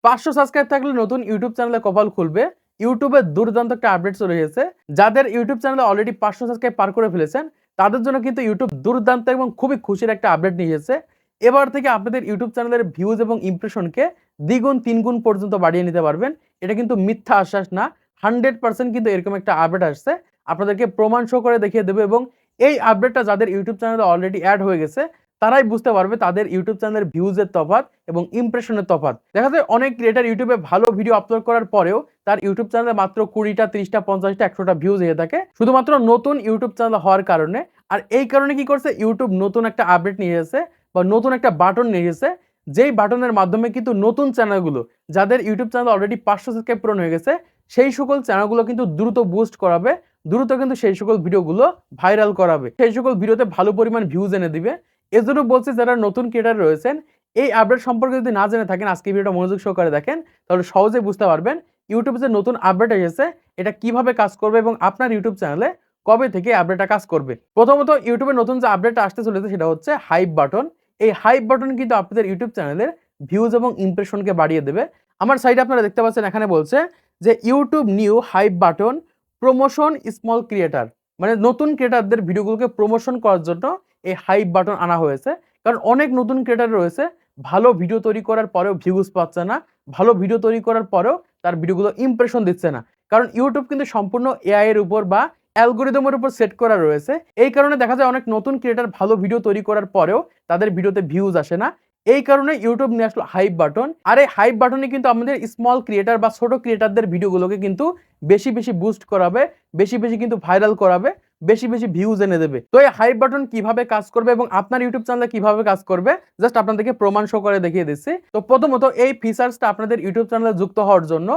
500 subscribe থাকলে নতুন YouTube চ্যানেলে কপাল খুলবে। ইউটিউবে দুর্দান্ত একটা আপডেট চলে এসেছে। যাদের ইউটিউব চ্যানেলে অলরেডি 500 সাবস্ক্রাইব পার করে ফেলেছেন, তাদের জন্য কিন্তু ইউটিউব দুর্দান্ত এবং খুবই খুশির একটা আপডেট নিয়ে এসেছে। এবার থেকে আপনাদের ইউটিউব চ্যানেলের ভিউজ এবং ইমপ্রেশনকে দ্বিগুণ 3 গুণ পর্যন্ত বাড়িয়ে নিতে পারবেন। এটা কিন্তু মিথ্যা আশ্বাস না, 100% কিন্তু এরকম একটা আপডেট আসছে। আপনাদেরকে প্রমাণ সহ করে দেখিয়ে দেবে এবং এই আপডেটটা যাদের ইউটিউব চ্যানেলে অলরেডি অ্যাড হয়ে গেছে, তারাই বুঝতে পারবে তাদের ইউটিউব চ্যানেলের ভিউজের তফাৎ এবং ইমপ্রেশনের তফাৎ। দেখা যায় অনেক ক্রিয়েটর ইউটিউবে ভালো ভিডিও আপলোড করার পরেও তার ইউটিউব চ্যানেলে মাত্র 20টা 30টা 50টা 100টা ভিউজ হয়ে থাকে, শুধুমাত্র নতুন ইউটিউব চ্যানেল হওয়ার কারণে। আর এই কারণে কি করছে, ইউটিউব নতুন একটা আপডেট নিয়ে এসেছে বা নতুন একটা বাটন নিয়ে এসেছে, যেই বাটনের মাধ্যমে কিন্তু নতুন চ্যানেলগুলো, যাদের ইউটিউব চ্যানেল অলরেডি 500 সাবস্ক্রাইব পূরণ হয়ে গেছে, সেই সকল চ্যানেলগুলো কিন্তু দ্রুত বুস্ট করাবে, দ্রুত কিন্তু সেই সকল ভিডিওগুলো ভাইরাল করাবে, সেই সকল ভিডিওতে ভালো পরিমাণ ভিউজ এনে দিবে। এজন্য বলছি, যারা নতুন ক্রিয়েটর রয়েছেন, এই আপডেট সম্পর্কে যদি না জেনে থাকেন, আজকে ভিডিওটা মনোযোগ সহকারে দেখেন, তাহলে সহজেই বুঝতে পারবেন ইউটিউবে যে নতুন আপডেট এসেছে এটা কিভাবে কাজ করবে এবং আপনার ইউটিউব চ্যানেলে কবে থেকে আপডেটটা কাজ করবে। প্রথমত ইউটিউবে নতুন যে আপডেটটা আসতে চলেছে সেটা হচ্ছে হাইপ বাটন। এই হাইপ বাটন কিন্তু আপনাদের ইউটিউব চ্যানেলের ভিউজ এবং ইমপ্রেশনকে বাড়িয়ে দেবে। আমার সাইডে আপনারা দেখতে পাচ্ছেন, এখানে বলছে যে YouTube new hype button promotion small creator, মানে নতুন ক্রিয়েটারদের ভিডিওগুলোকে প্রমোশন করার জন্য এই হাইপ বাটন আনা হয়েছে। কারণ অনেক নতুন ক্রিয়েটার রয়েছে, ভালো ভিডিও তৈরি করার পরেও ভিউজ পাচ্ছে না, ভালো ভিডিও তৈরি করার পরেও তার ভিডিওগুলো ইমপ্রেশন দিচ্ছে না। কারণ ইউটিউব কিন্তু সম্পূর্ণ এআই এর উপর বা অ্যালগরিদমের উপর সেট করা রয়েছে। এই কারণে দেখা যায় অনেক নতুন ক্রিয়েটার ভালো ভিডিও তৈরি করার পরেও তাদের ভিডিওতে ভিউজ আসে না। এই কারণে ইউটিউব নিয়ে আসলো হাইপ বাটন। আর এই হাইপ বাটনে কিন্তু আমাদের স্মল ক্রিয়েটার বা ছোট ক্রিয়েটারদের ভিডিওগুলোকে কিন্তু বেশি বেশি বুস্ট করাবে, বেশি বেশি কিন্তু ভাইরাল করাবে, বেশি বেশি ভিউজ এনে দেবে। তো এই হাইপ বাটন কিভাবে কাজ করবে এবং আপনার ইউটিউব চ্যানেলে কিভাবে কাজ করবে, জাস্ট আপনাদেরকে প্রমাণ সহ করে দেখিয়ে দিচ্ছি। তো প্রথমত এই ফিচার্সটা আপনাদের ইউটিউব চ্যানেলে যুক্ত হওয়ার জন্য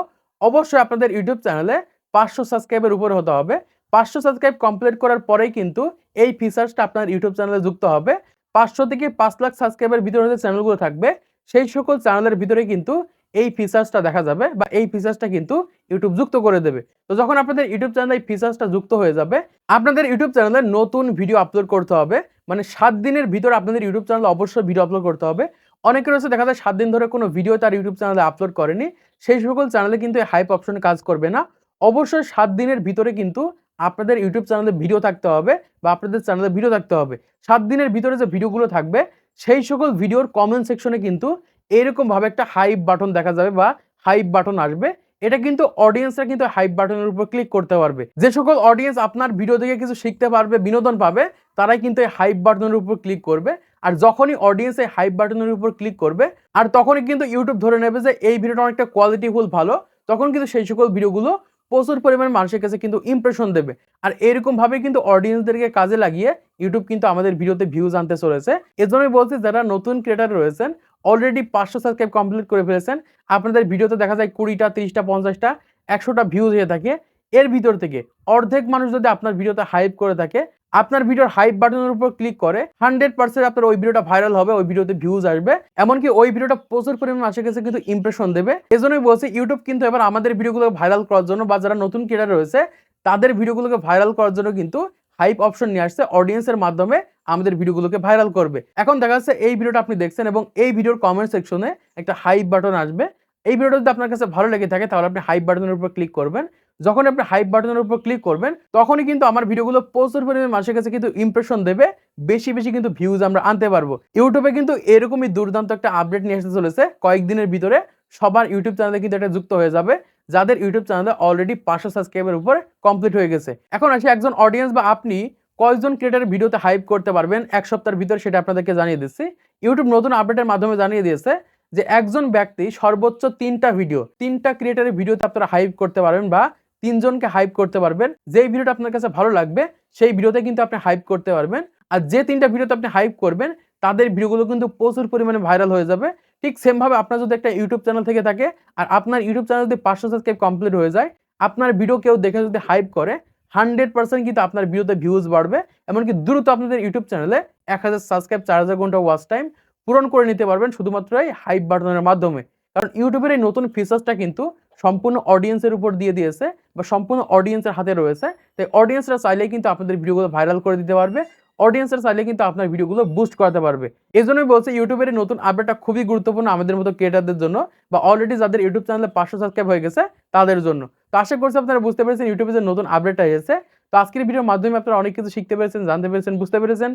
অবশ্যই আপনাদের ইউটিউব চ্যানেলে 500 সাবস্ক্রাইবের উপরে হতে হবে। 500 সাবস্ক্রাইব কমপ্লিট করার পরেই কিন্তু এই ফিচার্সটা আপনার ইউটিউব চ্যানেলে যুক্ত হবে। 500 থেকে 5 লাখ সাবস্ক্রাইবের ভিতরে যে চ্যানেলগুলো থাকবে, সেই সকল চ্যানেলের ভিতরে কিন্তু এই ফিচার্সটা দেখা যাবে বা এই ফিচার্সটা কিন্তু ইউটিউব যুক্ত করে দেবে। তো যখন আপনাদের ইউটিউব চ্যানেলে এই ফিচার্সটা যুক্ত হয়ে যাবে, আপনাদের ইউটিউব চ্যানেলে নতুন ভিডিও আপলোড করতে হবে। মানে 7 দিনের ভিতরে আপনাদের ইউটিউব চ্যানেলে অবশ্যই ভিডিও আপলোড করতে হবে। অনেকের হচ্ছে দেখা যায় 7 দিন ধরে কোনো ভিডিও তার ইউটিউব চ্যানেলে আপলোড করেনি, সেই সকল চ্যানেলে কিন্তু এই হাইপ অপশনে কাজ করবে না। অবশ্যই 7 দিনের ভিতরে কিন্তু আপনাদের ইউটিউব চ্যানেলে ভিডিও থাকতে হবে বা আপনাদের চ্যানেলে ভিডিও থাকতে হবে। 7 দিনের ভিতরে যে ভিডিওগুলো থাকবে, সেই সকল ভিডিওর কমেন্ট সেকশনে কিন্তু এরকম ভাবে একটা হাইপ বাটন দেখা যাবে বা হাইপ বাটন আসবে। এটা কিন্তু অডিয়েন্সরা কিন্তু হাইপ বাটনের উপর ক্লিক করতে পারবে। যে সকল অডিয়েন্স আপনার ভিডিও দেখে কিছু শিখতে পারবে, বিনোদন পাবে, তারাই কিন্তু এই হাইপ বাটনের উপর ক্লিক করবে। আর যখনই অডিয়েন্স এই হাইপ বাটনের উপর ক্লিক করবে, আর তখনই কিন্তু ইউটিউব ধরে নেবে যে এই ভিডিওটা অনেকটা কোয়ালিটিফুল ভালো, তখন কিন্তু সেই সকল ভিডিওগুলো প্রচুর পরিমাণে মানুষের কাছে কিন্তু ইমপ্রেশন দেবে। আর এরকম ভাবে কিন্তু অডিয়েন্সদেরকে কাজে লাগিয়ে ইউটিউব কিন্তু আমাদের ভিডিওতে ভিউজ আনতে চলেছে। এজন্যই বলছি, যারা নতুন ক্রিয়েটার রয়েছেন, অলরেডি 500 সাবস্ক্রাইব কমপ্লিট করে ফেলেছেন, আপনাদের ভিডিওতে দেখা যায় 20টা 30টা 50টা 100টা ভিউজ হয়ে থাকে, এর ভিতর থেকে অর্ধেক মানুষ যদি আপনার ভিডিওতে হাইপ করে থাকে, আপনার ভিডিওর হাইপ বাটনের উপর ক্লিক করে, 100% আপনার ওই ভিডিওটা ভাইরাল হবে, ওই ভিডিওতে ভিউজ আসবে, এমনকি ওই ভিডিওটা প্রচুর পরিমাণ মানুষের কাছে কিন্তু ইমপ্রেশন দেবে। এজন্যই বলছি, ইউটিউব কিন্তু এবার আমাদের ভিডিওগুলো ভাইরাল করার জন্য বা যারা নতুন ক্রিয়েটর রয়েছে তাদের ভিডিওগুলোকে ভাইরাল করার জন্য কিন্তু হাইপ অপশন নিয়ে আসছে, অডিয়েন্সের মাধ্যমে আমাদের ভিডিওগুলোকে ভাইরাল করবে। এখন দেখা যাচ্ছে এই ভিডিওটা আপনি দেখছেন এবং এই ভিডিওর কমেন্ট সেকশনে একটা হাইপ বাটন আসবে। এই ভিডিওটা যদি আপনার কাছে ভালো লেগে থাকে, তাহলে আপনি হাইপ বাটনের উপর ক্লিক করবেন। যখন আপনি হাইপ বাটনের উপর ক্লিক করবেন, তখনই কিন্তু আমার ভিডিওগুলো প্রচুর পরিমাণে মানুষের কাছে কিন্তু ইমপ্রেশন দেবে, বেশি বেশি কিন্তু ভিউজ আমরা আনতে পারবো। ইউটিউবে কিন্তু এরকমই দুর্দান্ত একটা আপডেট নিয়ে আসতে চলেছে কয়েকদিনের ভিতরে। সবার ইউটিউব চ্যানেলে কিন্তু এটা যুক্ত হয়ে যাবে, যাদের ইউটিউব চ্যানেলে অলরেডি 500 সাবস্ক্রাইবের উপরে কমপ্লিট হয়ে গেছে। এখন আসি, একজন অডিয়েন্স বা আপনি কয়েকজন ক্রিয়েটরের ভিডিওতে হাইপ করতে পারবেন এক সপ্তাহের ভিতরে, সেটা আপনাদেরকে জানিয়ে দিচ্ছি। ইউটিউব নতুন আপডেটের মাধ্যমে জানিয়ে দিয়েছে যে একজন ব্যক্তি সর্বোচ্চ 3টা ক্রিয়েটরের ভিডিওতে আপনারা হাইপ করতে পারবেন বা 3 জনকে হাইপ করতে পারবেন। যেই ভিডিওটা আপনার কাছে ভালো লাগবে সেই ভিডিওতে কিন্তু আপনি হাইপ করতে পারবেন। আর যে 3টা ভিডিওতে আপনি হাইপ করবেন, তাদের ভিডিওগুলো কিন্তু প্রচুর পরিমাণে ভাইরাল হয়ে যাবে। ঠিক সেম ভাবে আপনার যদি একটা ইউটিউব চ্যানেল থেকে থাকে আর আপনার ইউটিউব চ্যানেল যদি 500 সাবস্ক্রাইব কমপ্লিট হয়ে যায়, আপনার ভিডিও কেউ দেখে যদি হাইপ করে, 100% কিন্তু আপনার ভিডিওতে ভিউজ বাড়বে। এমনকি দ্রুত আপনাদের ইউটিউব চ্যানেলে 1000 সাবস্ক্রাইব 4000 ঘন্টা ওয়াচ টাইম পূরণ করে নিতে পারবেন শুধুমাত্র এই হাইপ বাটনের মাধ্যমে। কারণ ইউটিউবের এই নতুন ফিচার্সটা কিন্তু সম্পূর্ণ অডিয়েন্সের উপর দিয়ে দিয়েছে বা সম্পূর্ণ অডিয়েন্সের হাতে রয়েছে। তাই অডিয়েন্সরা চাইলেই কিন্তু আপনাদের ভিডিওগুলো ভাইরাল করে দিতে পারবে। অডিয়েন্সের চাইলে কিন্তু আপনার ভিডিওগুলো বুস্ট করাতে পারবে। এজন্যই বলছি ইউটিউবের এই নতুন আপডেটটা খুবই গুরুত্বপূর্ণ আমাদের মতো ক্রিয়েটরদের জন্য বা অলরেডি যাদের ইউটিউব চ্যানেলে 500 সাবস্ক্রাইব হয়ে গেছে তাদের জন্য। তো আশা করছি আপনারা বুঝতে পেরেছেন ইউটিউবে যে নতুন আপডেটটা এসেছে। তো আজকের ভিডিওর মাধ্যমে আপনারা অনেক কিছু শিখতে পেরেছেন, জানতে পেরেছেন, বুঝতে পেরেছেন।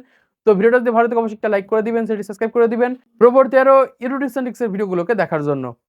তো ভিডিওটা যদি ভালো লাগে অবশ্যই একটা লাইক করে দিবেন, সেটি সাবস্ক্রাইব করে দিবেন। পরবর্তী আরো ইউটিউব টিপস এর ভিডিওগুলোকে দেখার জন্য।